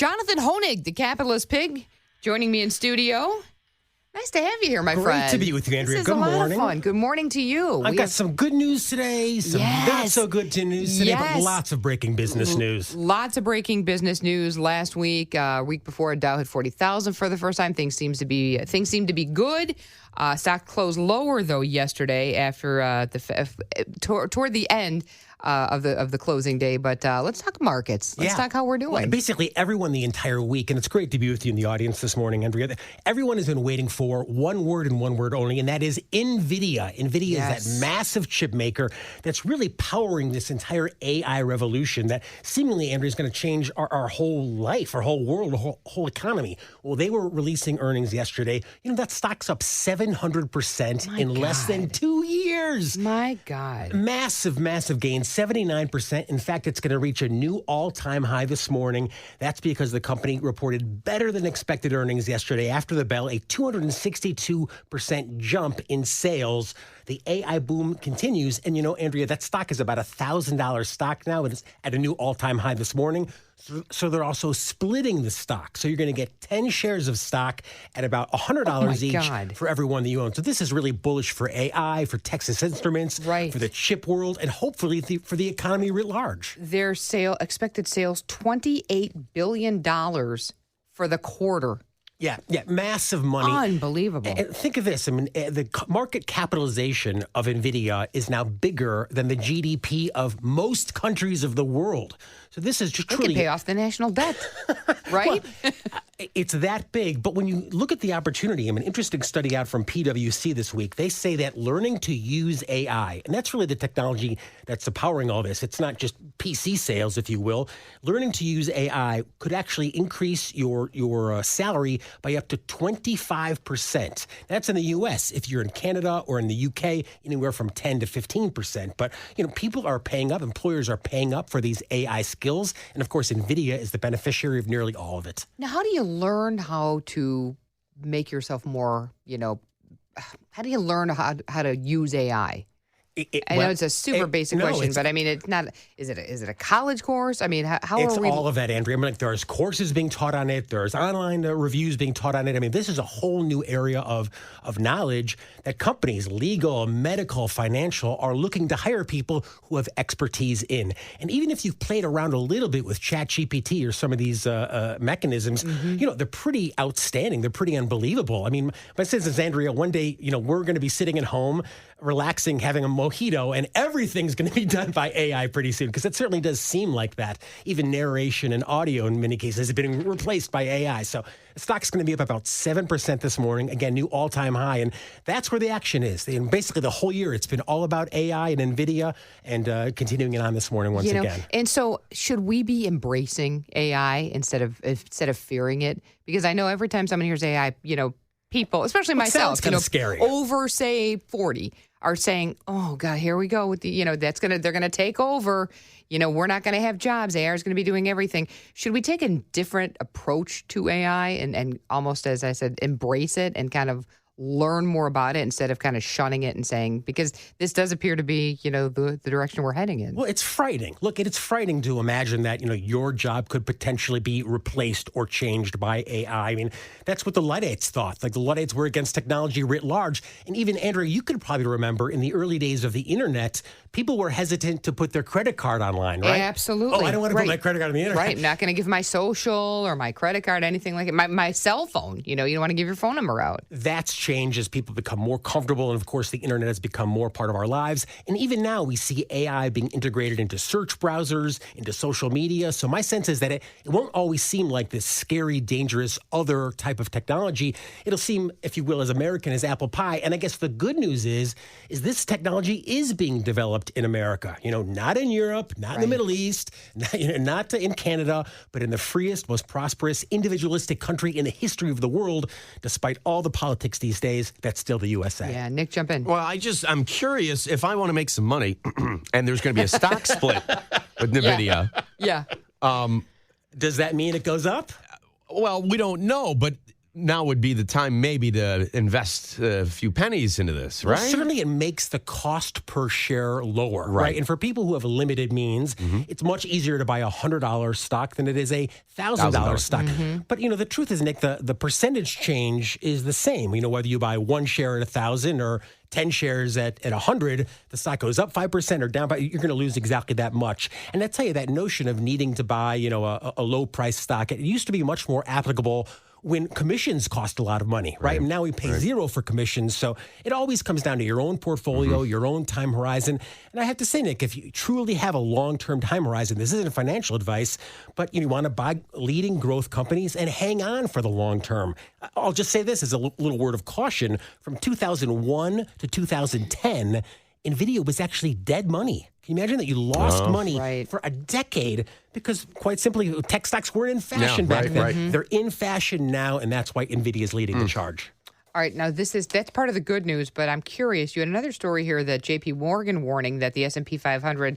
Jonathan Hoenig, the capitalist pig, joining me in studio. Nice to have you here, my friend. Great to be with you, Andrea. This is Good morning. A lot of fun. Good morning to you. I've got some good news today, some not so good news today, but lots of breaking business news. Lots of breaking business news last week. Week before, Dow hit 40,000 for the first time. Things seem to be good. Stock closed lower though yesterday after toward the end of the closing day. But let's talk markets. Let's talk how we're doing. Well, basically, everyone the entire week, and it's great to be with you in the audience this morning, Andrea. Everyone has been waiting for one word and one word only, and that is NVIDIA. NVIDIA is that massive chip maker that's really powering this entire AI revolution that seemingly, Andrea, is going to change our whole life, our whole world, our whole economy. Well, they were releasing earnings yesterday. That stock's up 700% in less than 2 years. My God. Massive gains. 79%. In fact, it's going to reach a new all-time high this morning. That's because the company reported better than expected earnings yesterday after the bell, a 262% jump in sales. The AI boom continues. And, Andrea, that stock is about $1,000 stock now. It's at a new all-time high this morning. So they're also splitting the stock. So you're going to get 10 shares of stock at about $100 each for every one that you own. So this is really bullish for AI, for Texas Instruments, for the chip world, and hopefully for the economy writ large. Their expected sales, $28 billion for the quarter. Yeah, massive money. Unbelievable. And think of this. I mean, the market capitalization of NVIDIA is now bigger than the GDP of most countries of the world. So this is just truly... They can pay off the national debt, right? Well, it's that big. But when you look at the opportunity, an interesting study out from PwC this week, they say that learning to use AI, and that's really the technology that's powering all this. It's not just PC sales, if you will. Learning to use AI could actually increase your salary by up to 25%. That's in the U.S. If you're in Canada or in the U.K., anywhere from 10 to 15%. But, people are paying up, employers are paying up for these AI skills. And, of course, NVIDIA is the beneficiary of nearly all of it. Now, how do you learn how to make yourself more, how do you learn how to use AI? I know it's a super basic question, but I mean, it's not. Is it a college course? I mean, how it's are we? It's all of that, Andrea. There's courses being taught on it. There's online reviews being taught on it. I mean, this is a whole new area of knowledge that companies, legal, medical, financial, are looking to hire people who have expertise in. And even if you've played around a little bit with ChatGPT or some of these mechanisms, they're pretty outstanding. They're pretty unbelievable. I mean, my sense is, Andrea, one day, we're going to be sitting at home, relaxing, having a mojito, and everything's going to be done by AI pretty soon, because it certainly does seem like that. Even narration and audio in many cases has been replaced by AI. So the stock's going to be up about 7% this morning. Again, new all-time high. And that's where the action is. And basically the whole year, it's been all about AI and NVIDIA, and continuing it on this morning once again. And so should we be embracing AI instead of fearing it? Because I know every time someone hears AI, people, especially myself, kind of scary. Over, say, 40 are saying, "Oh God, here we go with the, they're gonna take over. We're not gonna have jobs. AI is gonna be doing everything." Should we take a different approach to AI and almost, as I said, embrace it and kind of learn more about it instead of kind of shunning it and saying, because this does appear to be, the direction we're heading in. Well, it's frightening. Look, it's frightening to imagine that, your job could potentially be replaced or changed by AI. I mean, that's what the Luddites thought. Like, the Luddites were against technology writ large. And even, Andrea, you could probably remember in the early days of the internet, people were hesitant to put their credit card online, right? Absolutely. Oh, I don't want to put my credit card on the internet. Right. I'm not going to give my social or my credit card, anything like it. My cell phone, you don't want to give your phone number out. That's changed as people become more comfortable. And of course, the internet has become more part of our lives. And even now we see AI being integrated into search browsers, into social media. So my sense is that it won't always seem like this scary, dangerous, other type of technology. It'll seem, if you will, as American as apple pie. And I guess the good news is this technology is being developed in America. Not in Europe, not in the Middle East, not in Canada, but in the freest, most prosperous, individualistic country in the history of the world. Despite all the politics these days, that's still the USA. Yeah, Nick, jump in. Well, I'm curious if I want to make some money and there's going to be a stock split with NVIDIA. Yeah. Does that mean it goes up? Well, we don't know, but now would be the time maybe to invest a few pennies into this, right? Well, certainly it makes the cost per share lower, Right. right? And for people who have limited means, it's much easier to buy a $100 stock than it is a $1,000 stock. But, the truth is, Nick, the percentage change is the same. Whether you buy one share at 1,000 or 10 shares at 100, the stock goes up 5% or down, but you're going to lose exactly that much. And I tell you, that notion of needing to buy, a low price stock, it used to be much more applicable when commissions cost a lot of money, right? And now we pay zero for commissions. So it always comes down to your own portfolio, your own time horizon. And I have to say, Nick, if you truly have a long-term time horizon, this isn't financial advice, but you want to buy leading growth companies and hang on for the long term. I'll just say this as a little word of caution. From 2001 to 2010, NVIDIA was actually dead money. Can you imagine that you lost money for a decade because, quite simply, tech stocks weren't in fashion back then. Right. They're in fashion now, and that's why NVIDIA is leading the charge. All right, now that's part of the good news, but I'm curious. You had another story here that J.P. Morgan warning that the S&P 500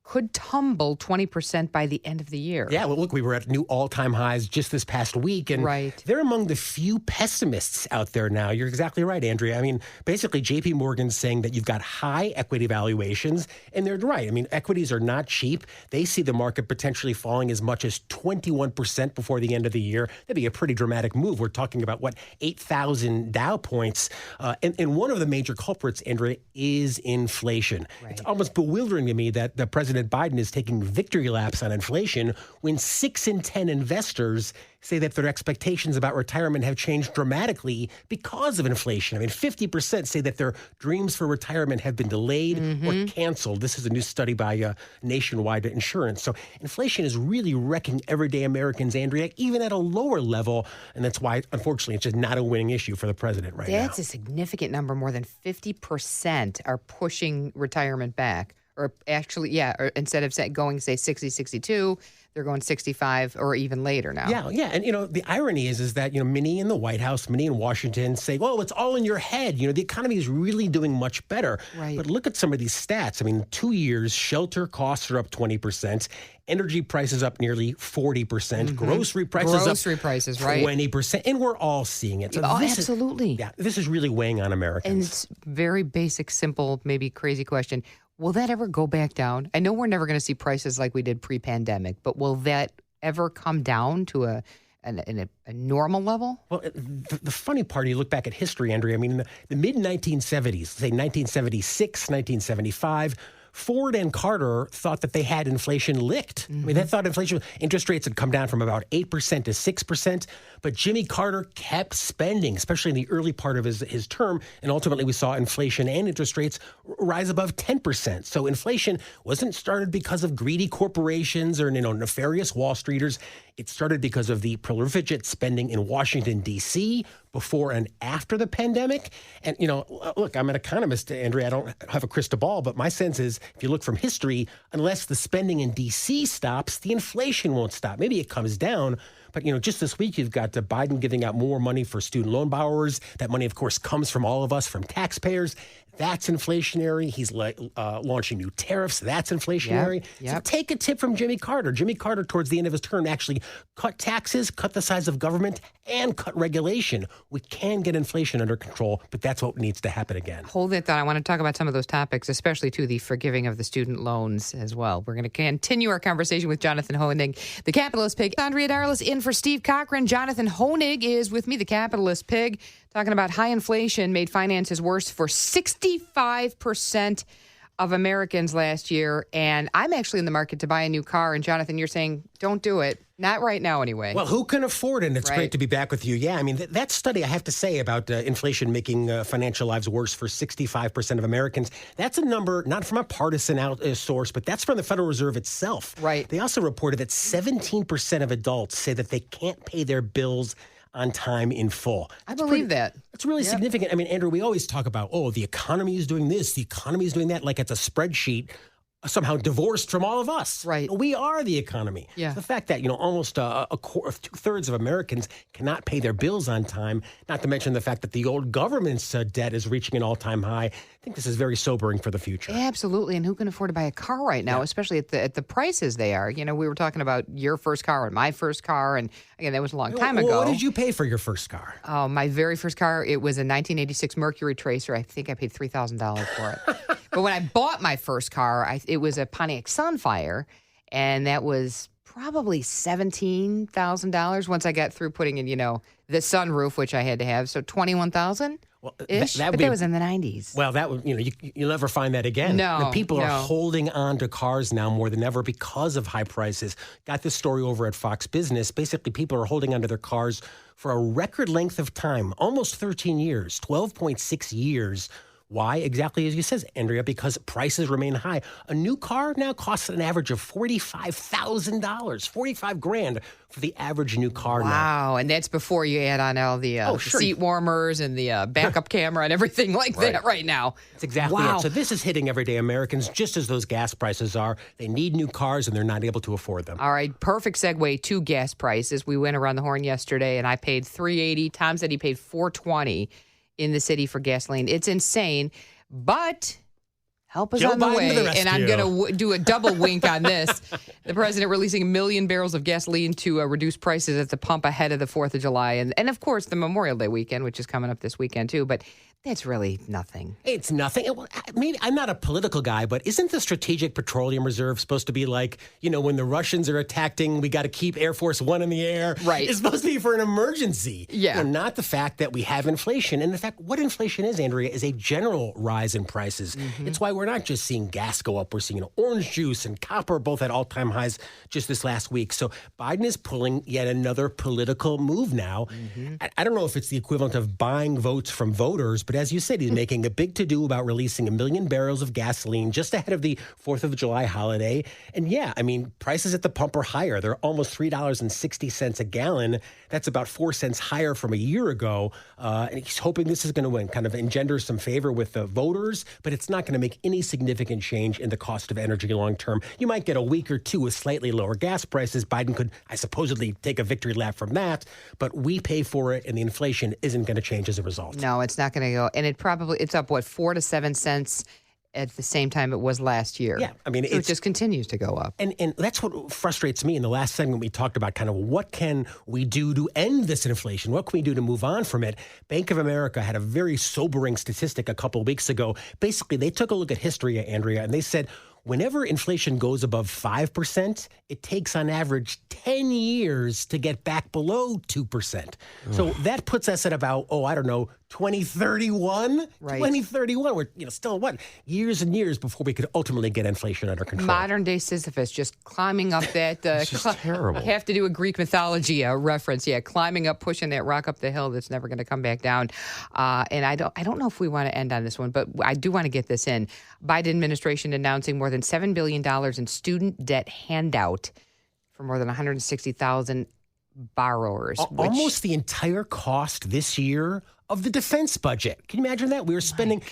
could tumble 20% by the end of the year. Yeah, well, look, we were at new all-time highs just this past week, and they're among the few pessimists out there now. You're exactly right, Andrea. I mean, basically, J.P. Morgan's saying that you've got high equity valuations, and they're right. I mean, equities are not cheap. They see the market potentially falling as much as 21% before the end of the year. That'd be a pretty dramatic move. We're talking about, 8,000 Dow points. And one of the major culprits, Andrea, is inflation. It's almost bewildering to me that the President Biden is taking victory laps on inflation when 6 in 10 investors say that their expectations about retirement have changed dramatically because of inflation. I mean, 50% say that their dreams for retirement have been delayed or canceled. This is a new study by Nationwide Insurance. So inflation is really wrecking everyday Americans, Andrea, even at a lower level. And that's why, unfortunately, it's just not a winning issue for the president right now. That's a significant number. More than 50% are pushing retirement back. Or actually, or instead of going, say, 60, 62, they're going 65 or even later now. Yeah. And, the irony is that, many in the White House, many in Washington say, well, it's all in your head. The economy is really doing much better. Right. But look at some of these stats. I mean, 2 years, shelter costs are up 20%. Energy prices up nearly 40%. Grocery prices up 20%. And we're all seeing it. So absolutely. This is really weighing on Americans. And it's very basic, simple, maybe crazy question. Will that ever go back down? I know we're never going to see prices like we did pre-pandemic, but will that ever come down to a normal level? Well, the funny part, you look back at history, Andrea, I mean, in the mid-1970s, say 1976, 1975, Ford and Carter thought that they had inflation licked. I mean, they thought interest rates had come down from about 8% to 6%, but Jimmy Carter kept spending, especially in the early part of his term, and ultimately we saw inflation and interest rates rise above 10%. So inflation wasn't started because of greedy corporations or nefarious Wall Streeters. It started because of the prolific spending in Washington, D.C., before and after the pandemic. And, look, I'm an economist, Andrea. I don't have a crystal ball, but my sense is if you look from history, unless the spending in D.C. stops, the inflation won't stop. Maybe it comes down. But, just this week, you've got Biden giving out more money for student loan borrowers. That money, of course, comes from all of us, from taxpayers. That's inflationary. He's launching new tariffs. That's inflationary. Yep. So take a tip from Jimmy Carter. Jimmy Carter, towards the end of his term, actually cut taxes, cut the size of government, and cut regulation. We can get inflation under control, but that's what needs to happen again. Hold it, thought. I want to talk about some of those topics, especially, too, the forgiving of the student loans as well. We're going to continue our conversation with Jonathan Hoenig, the Capitalist Pig. Andrea Darlas in for Steve Cochran. Jonathan Hoenig is with me, the Capitalist Pig, talking about high inflation made finances worse for 65% of Americans last year. And I'm actually in the market to buy a new car. And Jonathan, you're saying, don't do it. Not right now, anyway. Well, who can afford it? And it's great to be back with you. Yeah, I mean, that study, I have to say, about inflation making financial lives worse for 65% of Americans, that's a number not from a partisan source, but that's from the Federal Reserve itself. Right. They also reported that 17% of adults say that they can't pay their bills on time in full. I believe that. It's really significant. I mean, Andrew, we always talk about, the economy is doing this, the economy is doing that, like it's a spreadsheet. somehow divorced from all of us. Right. We are the economy. Yeah. The fact that, almost two-thirds of Americans cannot pay their bills on time, not to mention the fact that the old government's debt is reaching an all-time high. I think this is very sobering for the future. Absolutely. And who can afford to buy a car right now, especially at the prices they are? We were talking about your first car and my first car. And again, that was a long time ago. What did you pay for your first car? Oh, my very first car, it was a 1986 Mercury Tracer. I think I paid $3,000 for it. But when I bought my first car, it was a Pontiac Sunfire, and that was probably $17,000 once I got through putting in, the sunroof, which I had to have. So $21,000. Well, Ish, but that was in the 90s. Well, that would, you'll never find that again. No, and people no. are holding on to cars now more than ever because of high prices. Got this story over at Fox Business. Basically, people are holding onto their cars for a record length of time, almost 13 years, 12.6 years. Why? Exactly as you said, Andrea, because prices remain high. A new car now costs an average of $45,000, $45,000 for the average new car now. Wow, and that's before you add on all the seat warmers and the backup camera and everything like that right now. That's exactly it. So this is hitting everyday Americans just as those gas prices are. They need new cars and they're not able to afford them. All right, perfect segue to gas prices. We went around the horn yesterday and I paid $3.80. Tom said he paid $4.20 in the city for gasoline. It's insane, but help is Joe on the Biden way. to the rescue. And I'm going to do a double wink on this. The president releasing 1 million barrels of gasoline to reduce prices at the pump ahead of the 4th of July. And of course, the Memorial Day weekend, which is coming up this weekend too. But that's really nothing. It's nothing. Maybe I'm not a political guy, but isn't the Strategic Petroleum Reserve supposed to be like, when the Russians are attacking, we got to keep Air Force One in the air? Right. It's supposed to be for an emergency. Yeah. Not the fact that we have inflation. And in fact, what inflation is, Andrea, is a general rise in prices. Mm-hmm. It's why we're not just seeing gas go up. We're seeing orange juice and copper both at all-time highs just this last week. So Biden is pulling yet another political move now. Mm-hmm. I don't know if it's the equivalent of buying votes from voters, but as you said, he's making a big to-do about releasing 1 million barrels of gasoline just ahead of the 4th of July holiday. And prices at the pump are higher. They're almost $3.60 a gallon. That's about 4 cents higher from a year ago. And he's hoping this is going to kind of engender some favor with the voters, but it's not going to make any significant change in the cost of energy long term. You might get a week or two with slightly lower gas prices. Biden could, supposedly take a victory lap from that, but we pay for it, and the inflation isn't going to change as a result. No, it's not going to go. And it's up, 4 to 7 cents at the same time it was last year. Yeah, so it just continues to go up. And that's what frustrates me. In the last segment, we talked about kind of what can we do to end this inflation? What can we do to move on from it? Bank of America had a very sobering statistic a couple of weeks ago. Basically, they took a look at history, Andrea, and they said whenever inflation goes above 5%, it takes on average 10 years to get back below 2%. So that puts us at about, 2031? Right. 2031. We're still years and years before we could ultimately get inflation under control. Modern day Sisyphus just climbing up that. It's just terrible. I have to do a Greek mythology reference. Yeah, climbing up, pushing that rock up the hill that's never going to come back down. And I don't know if we want to end on this one, but I do want to get this in. Biden administration announcing more than $7 billion in student debt handout for more than 160,000 borrowers. Almost the entire cost this year of the defense budget. Can you imagine that? We were spending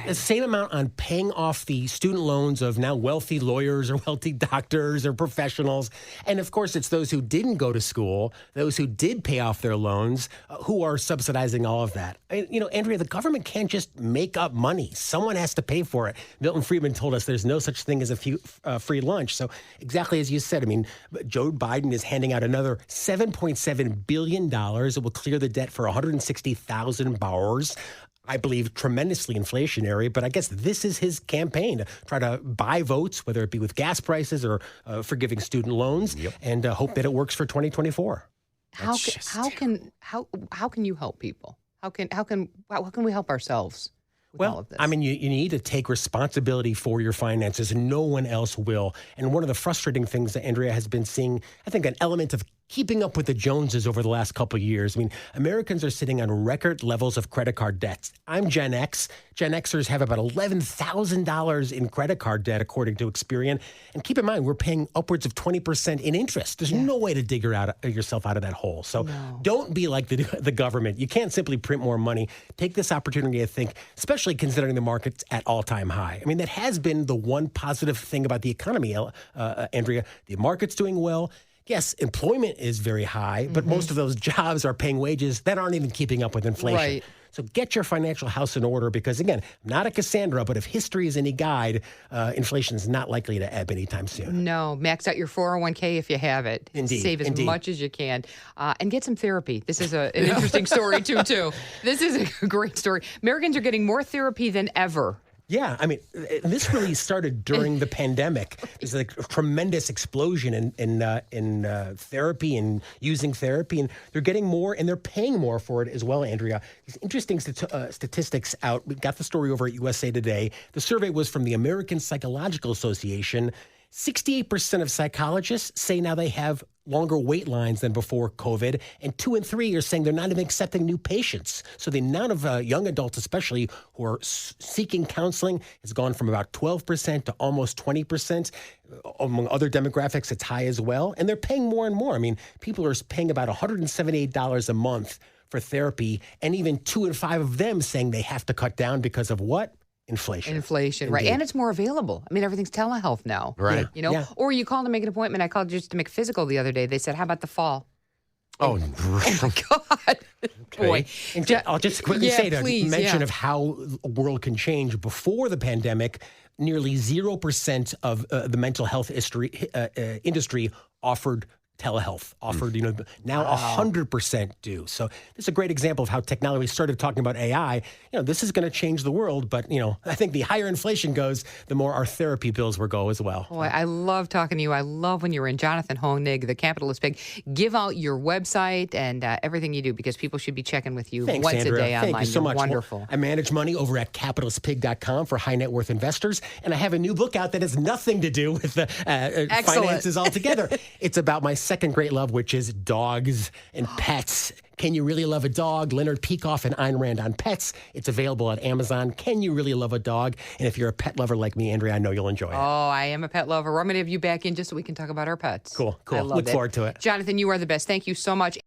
the same amount on paying off the student loans of now wealthy lawyers or wealthy doctors or professionals. And of course, it's those who didn't go to school, those who did pay off their loans, who are subsidizing all of that. Andrea, the government can't just make up money. Someone has to pay for it. Milton Friedman told us there's no such thing as a free lunch. So exactly as you said, Joe Biden is handing out another $7.7 billion. It will clear the debt for 160,000 borrowers. I believe tremendously inflationary, but I guess this is his campaign to try to buy votes, whether it be with gas prices or forgiving student loans, and hope that it works for 2024. How can you help people? How can we help ourselves? All of this? You need to take responsibility for your finances. No one else will. And one of the frustrating things that Andrea has been seeing, I think, an element of keeping up with the Joneses over the last couple of years. I mean, Americans are sitting on record levels of credit card debts. I'm Gen X. Gen Xers have about $11,000 in credit card debt, according to Experian. And keep in mind, we're paying upwards of 20% in interest. There's no way to dig yourself out of that hole. So don't be like the government. You can't simply print more money. Take this opportunity to think, especially considering the market's at all-time high. I mean, that has been the one positive thing about the economy, Andrea. The market's doing well. Yes, employment is very high, but most of those jobs are paying wages that aren't even keeping up with inflation. Right. So get your financial house in order because, again, I'm not a Cassandra, but if history is any guide, inflation is not likely to ebb anytime soon. No, max out your 401k if you have it. Indeed. Save as much as you can. And get some therapy. This is an interesting story, too. This is a great story. Americans are getting more therapy than ever. Yeah, I mean, this really started during the pandemic. There's like a tremendous explosion in therapy and using therapy, and they're getting more and they're paying more for it as well, Andrea. These interesting statistics out. We got the story over at USA Today. The survey was from the American Psychological Association. 68% of psychologists say now they have longer wait lines than before COVID, and 2 in 3 are saying they're not even accepting new patients. So the amount of young adults, especially, who are seeking counseling has gone from about 12% to almost 20%. Among other demographics, it's high as well. And they're paying more and more. I mean, people are paying about $178 a month for therapy, and even 2 in 5 of them saying they have to cut down because of what? Inflation, right. And it's more available. I mean, everything's telehealth now. Right. You know, or you call to make an appointment. I called just to make a physical the other day. They said, how about the fall? Oh, my God. Boy. And I'll just quickly say to mention of how the world can change. Before the pandemic, nearly 0% of the mental health industry offered telehealth, now 100% do. So this is a great example of how technology, we started talking about AI. This is going to change the world, but, I think the higher inflation goes, the more our therapy bills will go as well. Boy, I love talking to you. I love when you're in. Jonathan Hoenig, the Capitalist Pig. Give out your website and everything you do because people should be checking with you once Andrea. a day online. Thank you so much. Wonderful. Well, I manage money over at capitalistpig.com for high net worth investors, and I have a new book out that has nothing to do with the finances altogether. It's about my second great love, which is dogs and pets. Can You Really Love a Dog? Leonard Peikoff and Ayn Rand on pets. It's available at Amazon. Can You Really Love a Dog? And if you're a pet lover like me, Andrea, I know you'll enjoy it. Oh, I am a pet lover. I'm going to have you back in just so we can talk about our pets. Cool. I love Look forward to it. Jonathan, you are the best. Thank you so much.